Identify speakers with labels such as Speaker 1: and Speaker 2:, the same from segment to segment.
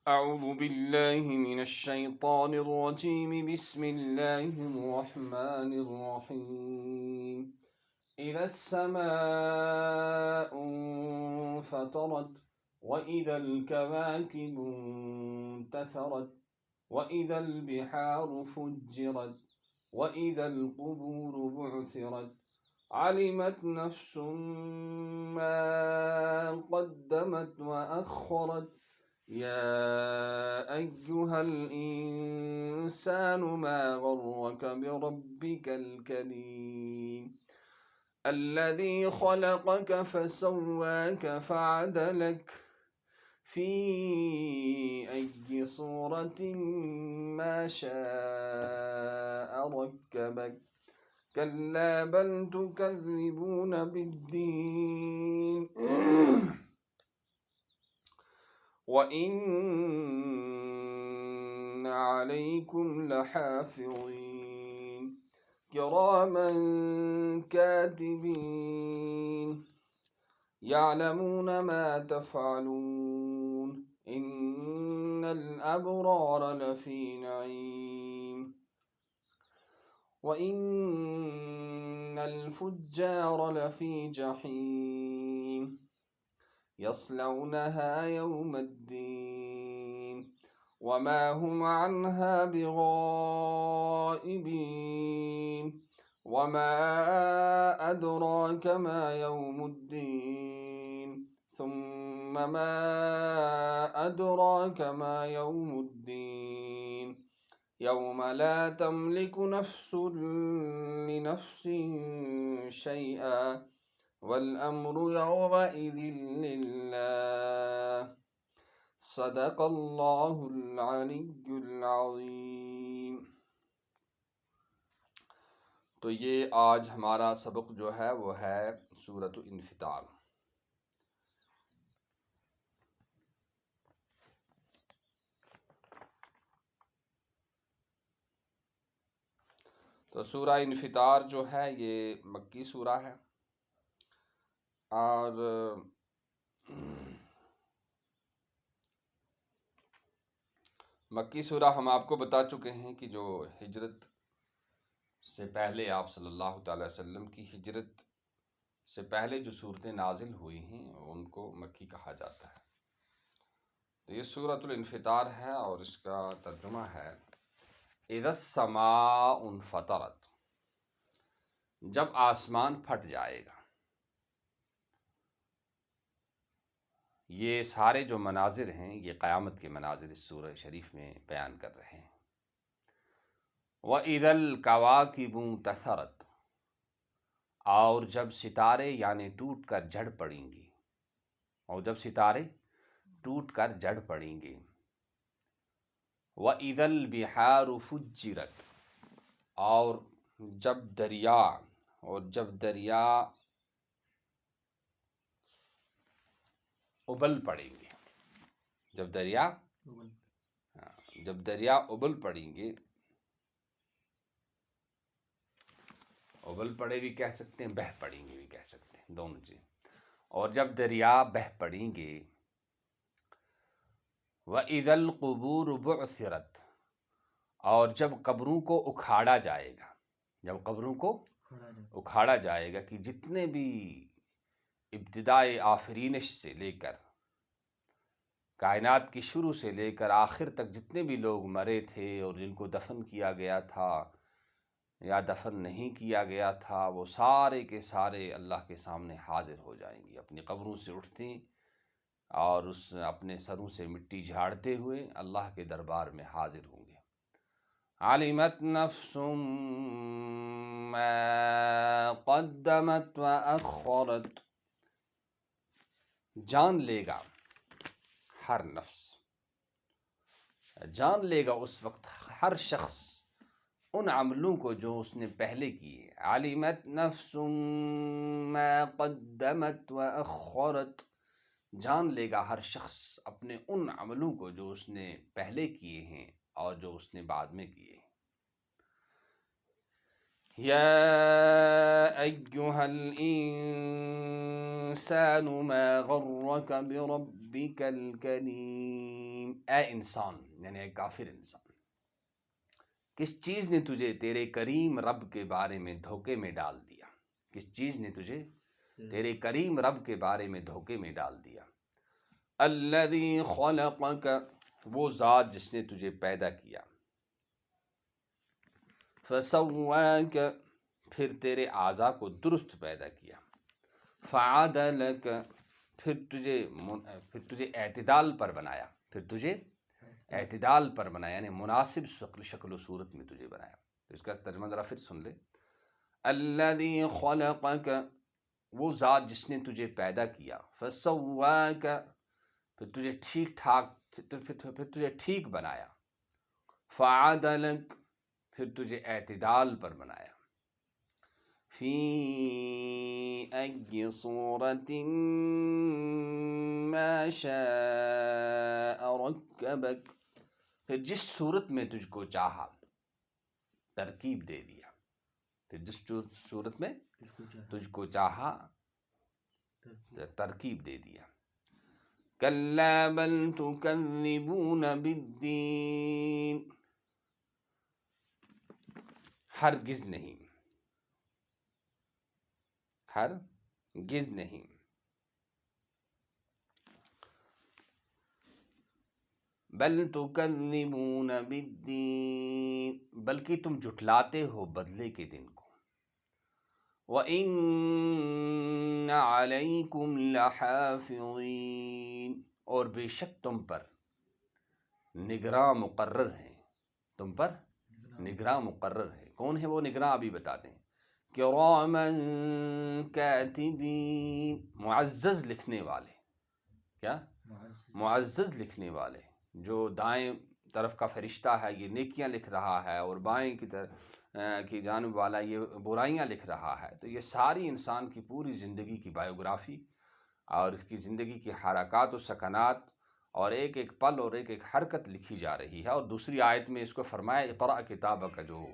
Speaker 1: أعوذ بالله من الشيطان الرجيم. بسم الله الرحمن الرحيم. إذا السماء انفطرت وإذا الكواكب انتثرت وإذا البحار فجرت وإذا القبور بعثرت علمت نفس ما قدمت وأخرت يا أيها الإنسان ما غرك بربك الكريم الذي خلقك فسواك فعدلك في أي صورة ما شاء ركبك كلا بل تكذبون بالدين وإن عليكم لحافظين كراما كاتبين يعلمون ما تفعلون إن الأبرار لفي نعيم وإن الفجار لفي جحيم يصلونها يوم الدين وما هم عنها بغائبين وما أدراك ما يوم الدين ثم ما أدراك ما يوم الدين يوم لا تملك نفس لنفس شيئا والأمر يومئذ لله صدق اللہ العلی العظیم۔ تو یہ آج ہمارا سبق جو ہے وہ ہے سورۃ الانفطار۔ تو سورہ انفطار جو ہے یہ مکی سورہ ہے، اور مکی سورہ ہم آپ کو بتا چکے ہیں کہ جو ہجرت سے پہلے آپ صلی اللہ تعالی وسلم کی ہجرت سے پہلے جو صورتیں نازل ہوئی ہیں ان کو مکی کہا جاتا ہے۔ تو یہ سورۃ الانفطار ہے اور اس کا ترجمہ ہے اذا السماء انفطرت، جب آسمان پھٹ جائے گا۔ یہ سارے جو مناظر ہیں یہ قیامت کے مناظر اس سورہ شریف میں بیان کر رہے ہیں۔ وَإِذَا الْكَوَاكِبُ انتَثَرَتْ، اور جب ستارے یعنی ٹوٹ کر جھڑ پڑیں گی، اور جب ستارے ٹوٹ کر جھڑ پڑیں گے۔ وَإِذَا الْبِحَارُ فُجِّرَتْ، اور جب دریا ابل پڑیں گے، جب دریا ابل پڑیں گے، ابل پڑے بھی کہہ سکتے ہیں، بہہ پڑیں گے بھی کہہ سکتے ہیں، دونوں چیز۔ اور جب دریا بہہ پڑیں گے۔ وَإِذَا الْقُبُورُ بُعْثِرَتْ، اور جب قبروں کو اکھاڑا جائے گا، جب قبروں کو اکھاڑا جائے گا، کہ جتنے بھی ابتدائے آفرینش سے لے کر کائنات کی شروع سے لے کر آخر تک جتنے بھی لوگ مرے تھے اور جن کو دفن کیا گیا تھا یا دفن نہیں کیا گیا تھا، وہ سارے کے سارے اللہ کے سامنے حاضر ہو جائیں گے، اپنی قبروں سے اٹھتی اور اپنے سروں سے مٹی جھاڑتے ہوئے اللہ کے دربار میں حاضر ہوں گے۔ علمت نفس ما قدمت وأخرت، جان لے گا ہر نفس، جان لے گا اس وقت ہر شخص ان عملوں کو جو اس نے پہلے کیے۔ علمت نفس ما قدمت وأخرت، جان لے گا ہر شخص اپنے ان عملوں کو جو اس نے پہلے کیے ہیں اور جو اس نے بعد میں کیے ہیں۔ یا ایہا الانسان ما غرک بربک الکریم، اے انسان یعنی اے کافر انسان، کس چیز نے تجھے تیرے کریم رب کے بارے میں دھوکے میں ڈال دیا؟ کس چیز نے تجھے تیرے کریم رب کے بارے میں دھوکے میں ڈال دیا؟ الذی خلقک، وہ ذات جس نے تجھے پیدا کیا، فسواک، پھر تیرے اعضاء کو درست پیدا کیا، فعدلک، پھر تجھے اعتدال پر بنایا، پھر تجھے اعتدال پر بنایا یعنی مناسب شکل و صورت میں تجھے بنایا۔ تو اس کا ترجمہ ذرا پھر سن لے۔ الذی خلقک، وہ ذات جس نے تجھے پیدا کیا، فسواک، پھر تجھے ٹھیک بنایا، فعدلک، پھر تجھے اعتدال پر بنایا، فی ای صورت ما شاء رکبک، پھر جس صورت میں تجھ کو چاہا ترکیب دے دیا، پھر جس صورت میں تجھ کو چاہا ترکیب دے دیا۔ کلا بل تکذبون بالدین، ہرگز نہیں، ہرگز نہیں، بل تکذبون بالدین، بلکہ تم جھٹلاتے ہو بدلے کے دن کو، وَإِنَّ عَلَيْكُمْ لَحَافِظِينَ، اور بے شک تم پر نگراں مقرر ہیں، تم پر نگراں مقرر ہے۔ کون ہے وہ نگراں؟ ابھی بتاتے ہیں۔ کراما کاتبین، معزز لکھنے والے، کیا؟ معزز لکھنے والے، جو دائیں طرف کا فرشتہ ہے یہ نیکیاں لکھ رہا ہے، اور بائیں کی جانب والا یہ برائیاں لکھ رہا ہے۔ تو یہ ساری انسان کی پوری زندگی کی بایوگرافی اور اس کی زندگی کی حرکات و سکنات اور ایک ایک پل اور ایک ایک حرکت لکھی جا رہی ہے۔ اور دوسری آیت میں اس کو فرمایا اقرأ کتابک، جو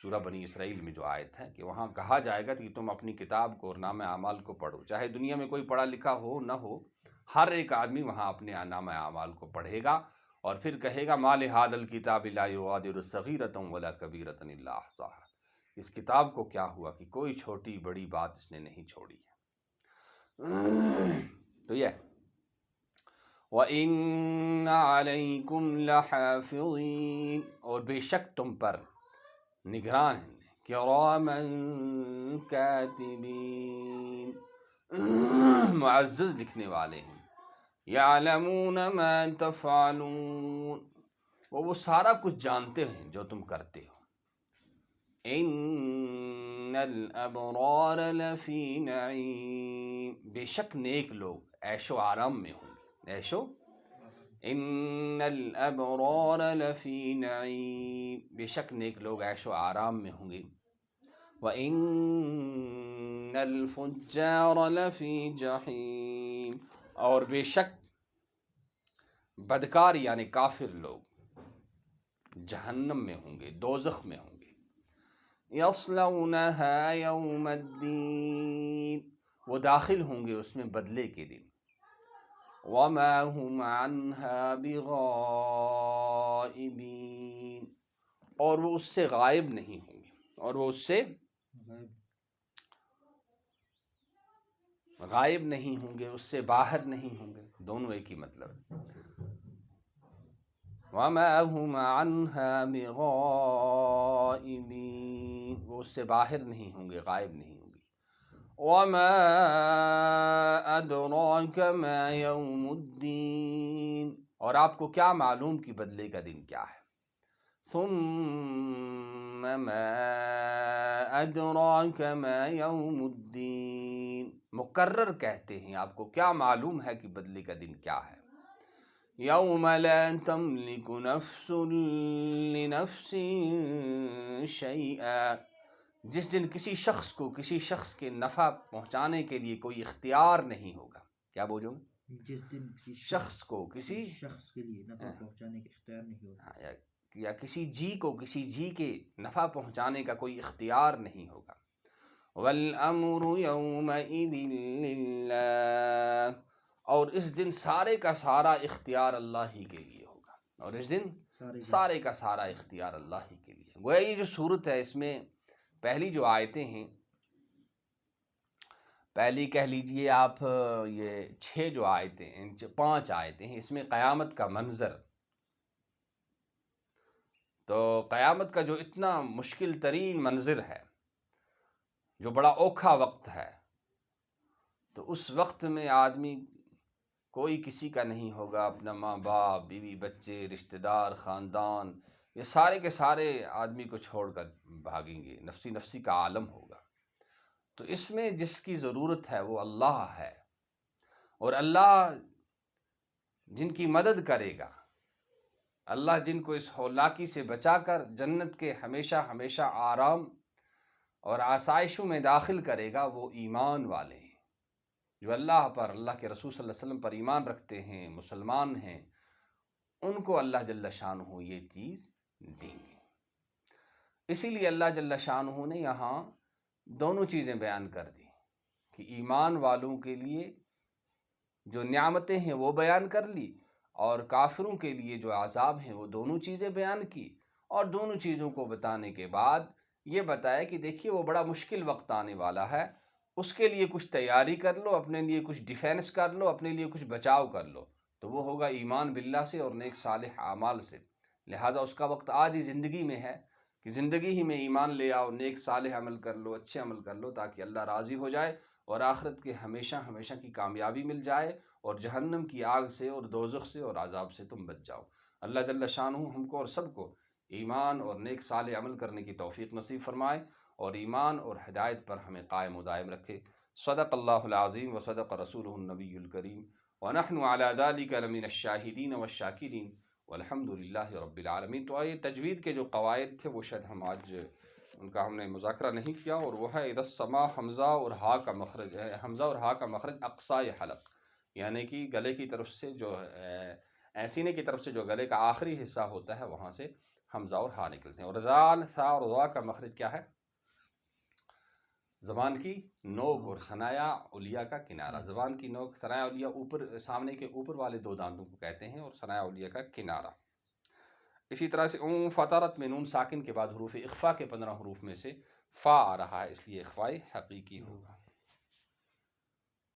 Speaker 1: سورہ بنی اسرائیل میں جو آیت ہے کہ وہاں کہا جائے گا کہ تم اپنی کتاب کو اور نامہ اعمال کو پڑھو، چاہے دنیا میں کوئی پڑھا لکھا ہو نہ ہو، ہر ایک آدمی وہاں اپنے نامہ اعمال کو پڑھے گا، اور پھر کہے گا ما لہذا الکتاب لا یغادر صغیرۃ ولا کبیرۃ الا احصاها، اس کتاب کو کیا ہوا کہ کوئی چھوٹی بڑی بات اس نے نہیں چھوڑی ہے۔ تو یہ وَإِنَّ عَلَيْكُمْ لَحَافِظِينَ، اور بے شک تم پر نگران ہیں، کراما کاتبین، معزز لکھنے والے ہیں، یعلمون ما تفعلون، وہ سارا کچھ جانتے ہیں جو تم کرتے ہو۔ ان الابرار لفی نعیم، بے شک نیک لوگ عیش و آرام میں ہوں گے، ان الابرار لفی نعیم، بے شک نیک لوگ عیش و آرام میں ہوں گے، وَإِنَّ الْفُجَّارَ لَفِي جَحِيمٍ، اور بے شک بدکار یعنی کافر لوگ جہنم میں ہوں گے، دوزخ میں ہوں گے، يَصْلَوْنَهَا يَوْمَ الدِّينِ، وہ داخل ہوں گے اس میں بدلے کے دن، وَمَا هُمْ عَنْهَا بِغَائِبِينَ، اور وہ اس سے غائب نہیں ہوں گے، اور وہ اس سے غائب نہیں ہوں گے، اس سے باہر نہیں ہوں گے، دونوں ایک ہی مطلب۔ وَمَا هُمْ عَنْهَا بِغَائِبِينَ، وہ اس سے باہر نہیں ہوں گے، غائب نہیں ہوں گے۔ وَمَا أَدْرَاكَ مَا يَوْمُ الدِّينِ، اور آپ کو کیا معلوم کہ بدلے کا دن کیا ہے؟ ثُمَّ مَا أَدْرَاكَ مَا يَوْمُ الدِّينِ، مقرر کہتے ہیں آپ کو کیا معلوم ہے کہ بدلے کا دن کیا ہے؟ یوم لا تملک نفس لنفس شیئا، جس دن کسی شخص کو کسی شخص کے نفع پہنچانے کے لیے کوئی اختیار نہیں ہوگا۔ کیا بولوں؟ جس دن کسی شخص کو کسی شخص کے لیے نفع پہنچانے کا اختیار نہیں ہوگا، یا کسی جی کو کسی جی کے نفع پہنچانے کا کوئی اختیار نہیں ہوگا۔ وَالْأَمْرُ يَوْمَئِذٍ لِلَّهِ، اور اس دن سارے کا سارا اختیار اللہ ہی کے لیے ہوگا، اور اس دن سارے کا سارا اختیار اللہ ہی کے لیے۔ گویا یہ جو صورت ہے، اس میں پہلی جو آیتیں ہیں، پہلی کہہ لیجئے آپ یہ 6 جو آیتیں ہیں، 5 آیتیں ہیں، اس میں قیامت کا منظر، تو قیامت کا جو اتنا مشکل ترین منظر ہے، جو بڑا اوکھا وقت ہے، تو اس وقت میں آدمی کوئی کسی کا نہیں ہوگا، اپنا ماں باپ، بیوی بچے، رشتہ دار، خاندان، یہ سارے کے سارے آدمی کو چھوڑ کر بھاگیں گے، نفسی نفسی کا عالم ہوگا۔ تو اس میں جس کی ضرورت ہے وہ اللہ ہے، اور اللہ جن کی مدد کرے گا، اللہ جن کو اس ہلاکی سے بچا کر جنت کے ہمیشہ ہمیشہ آرام اور آسائشوں میں داخل کرے گا، وہ ایمان والے ہیں، جو اللہ پر، اللہ کے رسول صلی اللہ علیہ وسلم پر ایمان رکھتے ہیں، مسلمان ہیں، ان کو اللہ جل شانہ یہ چیز دیں گے۔ اسی لیے اللہ جل شانہ نے یہاں دونوں چیزیں بیان کر دی، کہ ایمان والوں کے لیے جو نعمتیں ہیں وہ بیان کر لی، اور کافروں کے لیے جو عذاب ہیں وہ دونوں چیزیں بیان کی، اور دونوں چیزوں کو بتانے کے بعد یہ بتایا کہ دیکھیے وہ بڑا مشکل وقت آنے والا ہے، اس کے لیے کچھ تیاری کر لو، اپنے لیے کچھ ڈیفینس کر لو، اپنے لیے کچھ بچاؤ کر لو، تو وہ ہوگا ایمان باللہ سے اور نیک صالح اعمال سے۔ لہٰذا اس کا وقت آج ہی زندگی میں ہے کہ زندگی ہی میں ایمان لے آؤ، نیک صالح عمل کر لو، اچھے عمل کر لو، تاکہ اللہ راضی ہو جائے اور آخرت کے ہمیشہ ہمیشہ کی کامیابی مل جائے، اور جہنم کی آگ سے اور دوزخ سے اور عذاب سے تم بچ جاؤ۔ اللہ جل شانہ ہم کو اور سب کو ایمان اور نیک صالح عمل کرنے کی توفیق نصیب فرمائے، اور ایمان اور ہدایت پر ہمیں قائم و دائم رکھے۔ صدق اللہ العظیم و صدق رسولہ النبی الکریم، ونحن علی ذلک لمن الشاہدین والشاکرین، والحمد للہ رب العالمین۔ تو آئیے تجوید کے جو قواعد تھے وہ شاید ہم آج ان کا ہم نے مذاکرہ نہیں کیا، اور وہ ہے اذا السما، حمزہ اور ہا کا مخرج ہے، حمزہ اور ہا کا مخرج اقصائے حلق، یعنی کہ گلے کی طرف سے جو سینے کی طرف سے جو گلے کا آخری حصہ ہوتا ہے وہاں سے حمزہ اور ہا نکلتے ہیں۔ اور ذال، ثا اور ضا کا مخرج کیا ہے؟ زبان کی نوک اور ثنایا علیہ کا کنارہ۔ زبان کی نوک، ثنایا علیہ اوپر، سامنے کے اوپر والے 2 دانتوں کو کہتے ہیں، اور ثنایا علیہ کا کنارہ۔ اسی طرح سے اون فطرت میں نون ساکن کے بعد حروف اخفا کے 15 حروف میں سے فا آ رہا ہے، اس لیے اخفاء حقیقی ہوگا۔